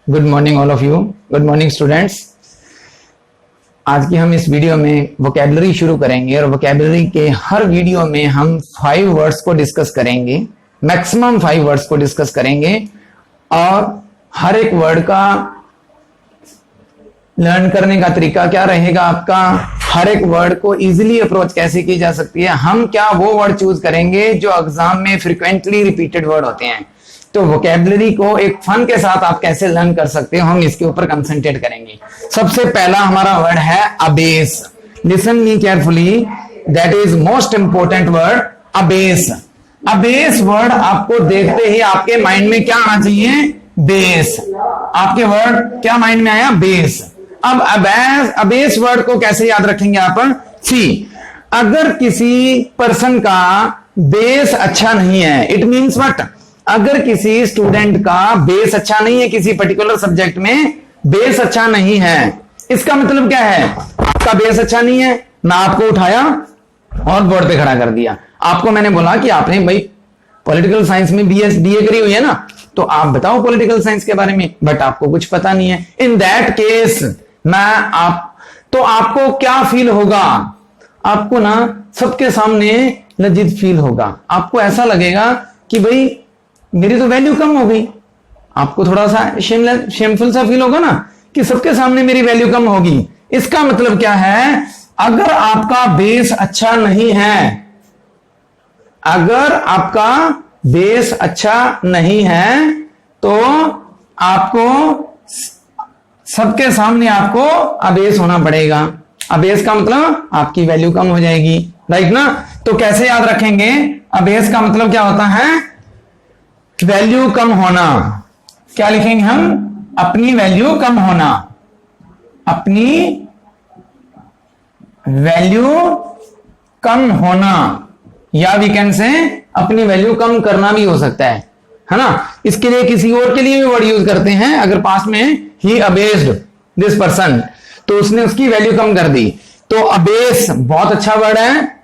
Good morning all of you. Good morning students. आज की हम इस वीडियो में वोकैबुलरी शुरू करेंगे और वोकैबुलरी के हर वीडियो में हम 5 वर्ड्स को डिस्कस करेंगे, मैक्सिमम 5 वर्ड्स को डिस्कस करेंगे और हर एक वर्ड का लर्न करने का तरीका क्या रहेगा आपका, हर एक वर्ड को इजीली अप्रोच कैसे की जा सकती है, हम क्या वो वर्ड चूज करेंगे जो एग्जाम में फ्रिक्वेंटली रिपीटेड वर्ड होते हैं। तो वोकैबुलरी को एक फन के साथ आप कैसे लर्न कर सकते हो, हम इसके ऊपर कंसंट्रेट करेंगे। सबसे पहला हमारा वर्ड है abyss. Listen me carefully, that is most important word, abyss. Abyss word आपको देखते ही आपके माइंड में क्या आना चाहिए, बेस। आपके वर्ड क्या माइंड में आया, बेस। अब अबेस वर्ड को कैसे याद रखेंगे आप, सी अगर किसी पर्सन का बेस अच्छा नहीं है, इट मीन्स व्हाट, अगर किसी स्टूडेंट का बेस अच्छा नहीं है, किसी पर्टिकुलर सब्जेक्ट में बेस अच्छा नहीं है, इसका मतलब क्या है, आपका बेस अच्छा नहीं है, मैं आपको उठाया और बोर्ड पे खड़ा कर दिया। आपको मैंने बोला कि आपने भाई पॉलिटिकल साइंस में बीए करी हुई है ना, तो आप बताओ पॉलिटिकल साइंस के बारे में, बट आपको कुछ पता नहीं है। इन दैट केस तो आपको क्या फील होगा, आपको ना सबके सामने लज्जित फील होगा। आपको ऐसा लगेगा कि भाई मेरी तो वैल्यू कम हो गई। आपको थोड़ा सा शेमफुल सा फील होगा ना कि सबके सामने मेरी वैल्यू कम होगी। इसका मतलब क्या है, अगर आपका बेस अच्छा नहीं है, अगर आपका बेस अच्छा नहीं है तो आपको सबके सामने आपको अबेस होना पड़ेगा। अबेस का मतलब आपकी वैल्यू कम हो जाएगी, राइट ना। तो कैसे याद रखेंगे, अबेस का मतलब क्या होता है, वैल्यू कम होना। क्या लिखेंगे हम, अपनी वैल्यू कम होना, अपनी वैल्यू कम होना, या वी कैन से अपनी वैल्यू कम करना भी हो सकता है ना। इसके लिए किसी और के लिए भी वर्ड यूज करते हैं। अगर पास में ही अबेस्ड दिस पर्सन, तो उसने उसकी वैल्यू कम कर दी। तो अबेस बहुत अच्छा वर्ड है।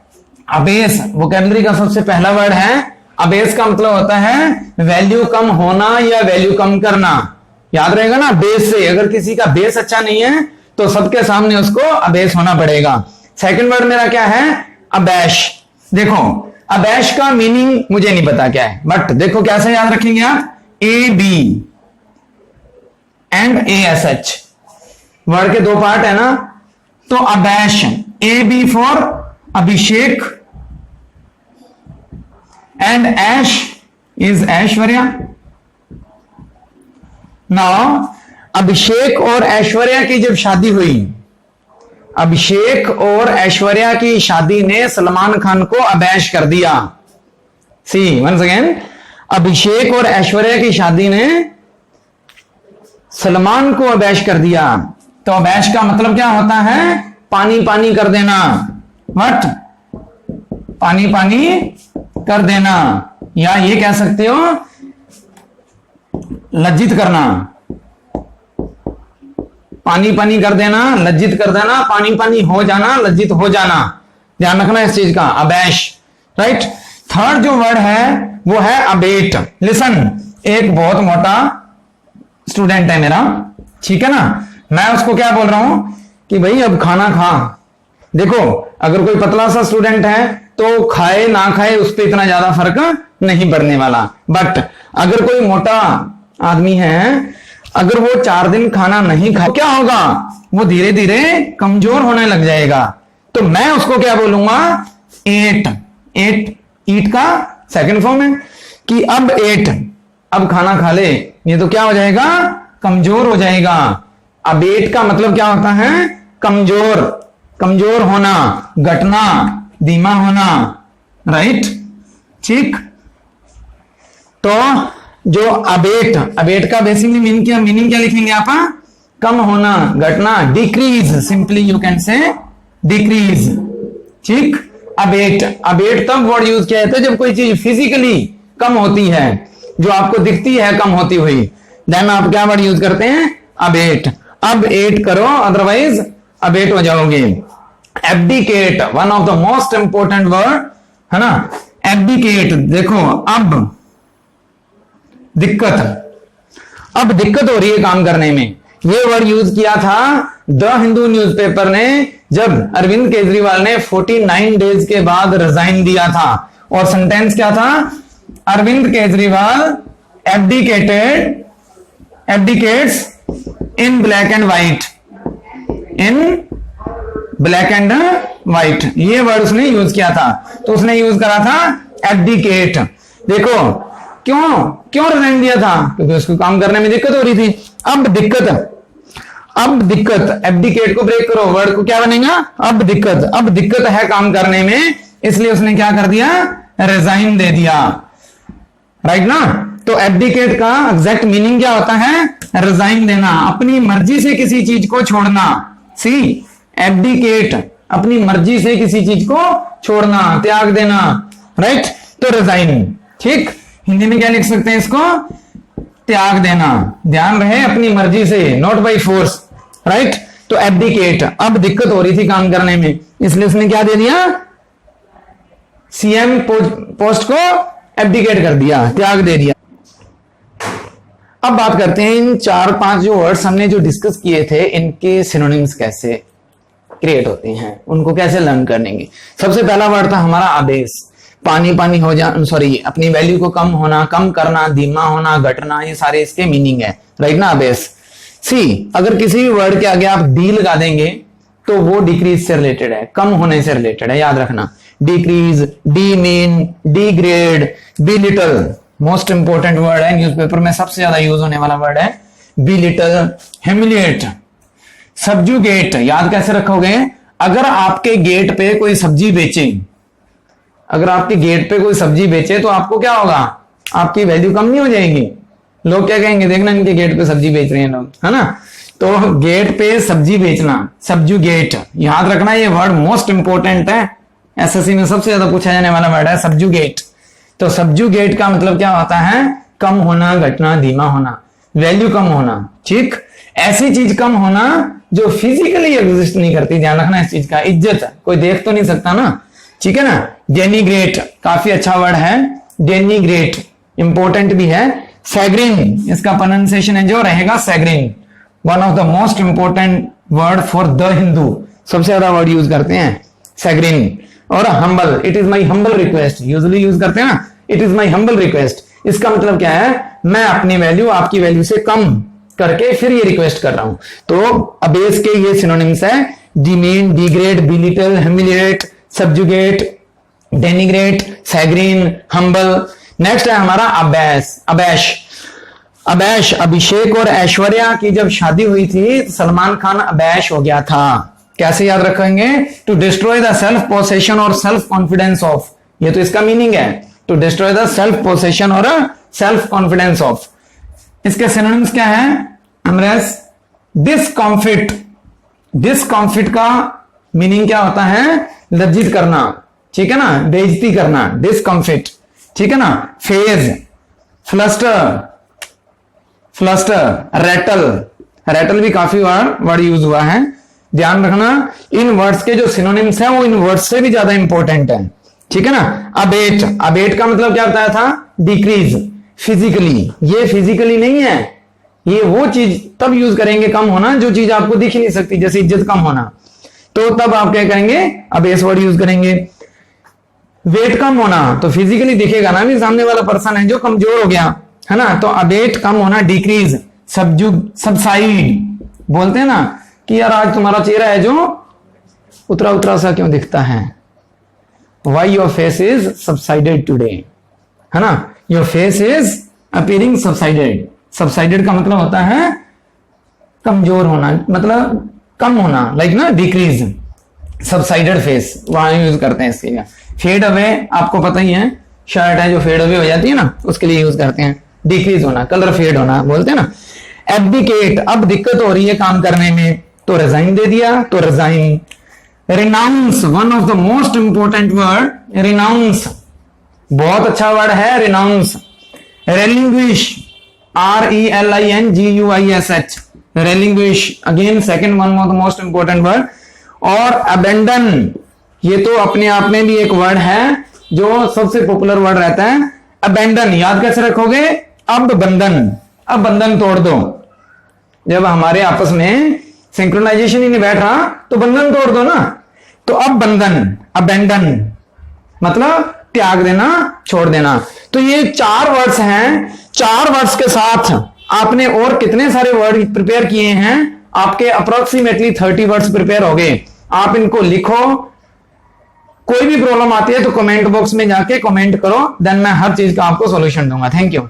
अबेस वोकैबुलरी का सबसे पहला वर्ड है। अबेस का मतलब होता है वैल्यू कम होना या वैल्यू कम करना। याद रहेगा ना, बेस से, अगर किसी का बेस अच्छा नहीं है तो सबके सामने उसको अबेस होना पड़ेगा। सेकंड वर्ड मेरा क्या है, अबैश। देखो अबैश का मीनिंग मुझे नहीं पता क्या है, बट देखो कैसे याद रखेंगे आप, A B and A S H, word के 2 पार्ट है ना। तो abash, A B for Abhishek and Ash is Aishwarya. Now Abhishek और ऐश्वर्या की जब शादी हुई, अभिषेक और ऐश्वर्या की शादी ने सलमान खान को अबैश कर दिया। सी वंस अगेन, अभिषेक और ऐश्वर्या की शादी ने सलमान को अबैश कर दिया। तो अबैश का मतलब क्या होता है, पानी पानी कर देना। व्हाट, पानी पानी कर देना, या ये कह सकते हो लज्जित करना। पानी पानी कर देना, लज्जित कर देना, पानी पानी हो जाना, लज्जित हो जाना। ध्यान रखना इस चीज का, अबैश, राइट। थर्ड जो वर्ड है वो है अबेट। लिसन, एक बहुत मोटा स्टूडेंट है मेरा, ठीक है ना, मैं उसको क्या बोल रहा हूं कि भाई अब खाना खा। देखो अगर कोई पतला सा स्टूडेंट है तो खाए ना खाए उस पर इतना ज्यादा फर्क नहीं पड़ने वाला, बट अगर कोई मोटा आदमी है, अगर वो 4 दिन खाना नहीं खा, क्या होगा, वो धीरे धीरे कमजोर होने लग जाएगा। तो मैं उसको क्या बोलूंगा, एट। ईट का सेकंड फॉर्म है कि अब एट, अब खाना खा ले, ये तो क्या हो जाएगा, कमजोर हो जाएगा। अब एट का मतलब क्या होता है, कमजोर, कमजोर होना, घटना, धीमा होना, राइट, ठीक। तो जो अबेट का बेसिकली मीनिंग क्या लिखेंगे आप, कम होना, घटना, decrease, simply you can say decrease, ठीक। अबेट तब वर्ड यूज किया जाता है जब कोई चीज फिजिकली कम होती है, जो आपको दिखती है कम होती हुई, देन आप क्या वर्ड यूज करते हैं, अबेट। अब एट करो, अदरवाइज अबेट हो जाओगे। Abdicate, one of the most important word है ना, एब्डिकेट। देखो अब दिक्कत, अब दिक्कत हो रही है काम करने में। ये वर्ड यूज किया था द हिंदू न्यूज़पेपर ने जब अरविंद केजरीवाल ने 49 डेज के बाद रिजाइन दिया था। और सेंटेंस क्या था? Arvind Kejriwal abdicates in black and white, in black and white, ये वर्ड उसने यूज किया था। तो उसने यूज करा था एब्डिकेट। देखो क्यों रिजाइन दिया था? क्योंकि उसको काम करने में दिक्कत हो रही थी। अब दिक्कत एब्डिकेट को ब्रेक करो, वर्ड को क्या बनेगा? अब दिक्कत है काम करने में, इसलिए उसने क्या कर दिया? रिजाइन दे दिया। राइट ना? तो एब्डिकेट का एग्जैक्ट मीनिंग क्या होता है? रिजाइन देना, अपनी मर्जी से किसी चीज को छोड़ना। सी एब्डिकेट, अपनी मर्जी से किसी चीज को छोड़ना, त्याग देना। राइट? तो रिजाइन, ठीक। हिंदी में क्या लिख सकते हैं इसको? त्याग देना। ध्यान रहे, अपनी मर्जी से, नॉट बाई फोर्स। राइट? तो एब्डिकेट, अब दिक्कत हो रही थी काम करने में, इसलिए उसने क्या दे दिया? सीएम पोस्ट को एब्डिकेट कर दिया, त्याग दे दिया। अब बात करते हैं इन 4-5 जो वर्ड्स हमने जो डिस्कस किए थे, इनके सिनोनिम्स कैसे क्रिएट होते हैं, उनको कैसे लर्न करेंगे। सबसे पहला वर्ड था हमारा आदेश। पानी हो जा, सॉरी, अपनी वैल्यू को कम होना, कम करना, धीमा होना, घटना, ये सारे इसके मीनिंग है। राइट ना? आदेश। सी, अगर किसी भी वर्ड के आगे आप डी लगा देंगे तो वो डिक्रीज से रिलेटेड है, कम होने से रिलेटेड है, याद रखना। Decrease, demean, degrade, belittle, most important word है, न्यूज़पेपर में सबसे ज्यादा यूज होने वाला वर्ड है बिलिटल, ह्यूमिलिएट, सब्जुगेट। याद कैसे रखोगे? अगर आपके गेट पे कोई सब्जी बेचे, अगर आपके गेट पे कोई सब्जी बेचे तो आपको क्या होगा? आपकी वैल्यू कम नहीं हो जाएगी? लोग क्या कहेंगे? देखना इनके गेट पे सब्जी बेच रहे हैं लोग, है ना? तो गेट पे सब्जी बेचना, सब्जुगेट, याद रखना। ये वर्ड मोस्ट इंपोर्टेंट है, एसएससी में सबसे ज्यादा पूछा जाने वाला वर्ड है सब्जुगेट। तो सब्जुगेट का मतलब क्या होता है? कम होना, घटना, धीमा होना, वैल्यू कम होना। ठीक, ऐसी चीज कम होना जो फिजिकली एग्जिस्ट नहीं करती। ध्यान रखना इस चीज का। इज्जत कोई देख तो नहीं सकता ना, ठीक है ना? डेनिग्रेट, काफी अच्छा वर्ड है, डेनिग्रेट, इंपॉर्टेंट भी है। सैग्रीन, इसका प्रोनाउंसिएशन है जो रहेगा chagrin, one of the most important word for the Hindu, सबसे ज्यादा वर्ड यूज करते हैं सैग्रीन। और humble, it is my humble request, usually use करते हैं ना, it is my humble request. इसका मतलब क्या है? मैं अपनी वैल्यू आपकी वैल्यू से कम करके फिर ये रिक्वेस्ट कर रहा हूं। तो अबेस के ये सिनोनिम्स है, demean, degrade, belittle, humiliate, subjugate, denigrate, chagrin, humble. Next है हमारा अबैश। अभिषेक और ऐश्वर्या की जब शादी हुई थी तो सलमान खान अबैश हो गया था। कैसे याद रखेंगे? To destroy the self possession और सेल्फ कॉन्फिडेंस ऑफ, ये तो इसका मीनिंग है, to destroy the self possession और सेल्फ कॉन्फिडेंस ऑफ। इसके सिनोनिम्स क्या है? अमरेश, डिस्कॉम्फिट। डिस्कॉम्फिट का मीनिंग क्या होता है? लज्जित करना, ठीक है ना? बेइज्जती करना, डिस्कम्फिट, ठीक है ना? फेज, फ्लस्टर, रेटल भी काफी वर्ड यूज हुआ है। ध्यान रखना, इन वर्ड्स के जो सिनोनिम्स हैं वो इन वर्ड्स से भी ज्यादा इंपॉर्टेंट है, ठीक है ना? अबेट का मतलब क्या बताया था? Decrease, physically. ये फिजिकली नहीं है, ये वो चीज तब यूज करेंगे कम होना जो चीज आपको दिख ही नहीं सकती, जैसे इज्जत कम होना, तो तब आप क्या करेंगे? अबेस वर्ड यूज करेंगे। वेट कम होना, तो फिजिकली दिखेगा ना भी सामने वाला पर्सन है जो कमजोर हो गया, है ना? तो अबेट कम होना, डिक्रीज, सबसाइड, बोलते हैं ना कि यार आज तुम्हारा चेहरा है जो उतरा उतरा सा क्यों दिखता है? Why your face is subsided today, है ना? Your face is appearing subsided. Subsided का मतलब होता है कमजोर होना, मतलब कम होना, लाइक ना डिक्रीज, सबसाइडेड फेस, वहां यूज करते हैं इसके लिए। फेड अवे आपको पता ही है, शर्ट है जो फेड अवे हो जाती है ना, उसके लिए यूज करते हैं। डिक्रीज होना, कलर फेड होना बोलते हैं ना। एब्डिकेट, अब दिक्कत हो रही है काम करने में तो रिजाइन दे दिया, तो resign. Renounce, one of the most important word, renounce, बहुत अच्छा वर्ड है renounce. Relinquish, RELINGUISH, relinquish, again second one of the most important word. और अबेंडन, ये तो अपने आप में भी एक वर्ड है जो सबसे पॉपुलर वर्ड रहता है। अबेंडन याद कैसे रखोगे? अब बंधन, अब बंधन तोड़ दो। जब हमारे आपस में सिंक्रोनाइजेशन ही नहीं बैठ रहा तो बंधन तोड़ दो ना। तो अब बंधन, अबेंडन मतलब त्याग देना, छोड़ देना। तो ये 4 वर्ड्स हैं। 4 वर्ड्स के साथ आपने और कितने सारे वर्ड प्रिपेयर किए हैं? आपके अप्रोक्सीमेटली 30 वर्ड्स प्रिपेयर हो गए। आप इनको लिखो। कोई भी प्रॉब्लम आती है तो कमेंट बॉक्स में जाके कमेंट करो, देन मैं हर चीज का आपको सॉल्यूशन दूंगा। Thank you.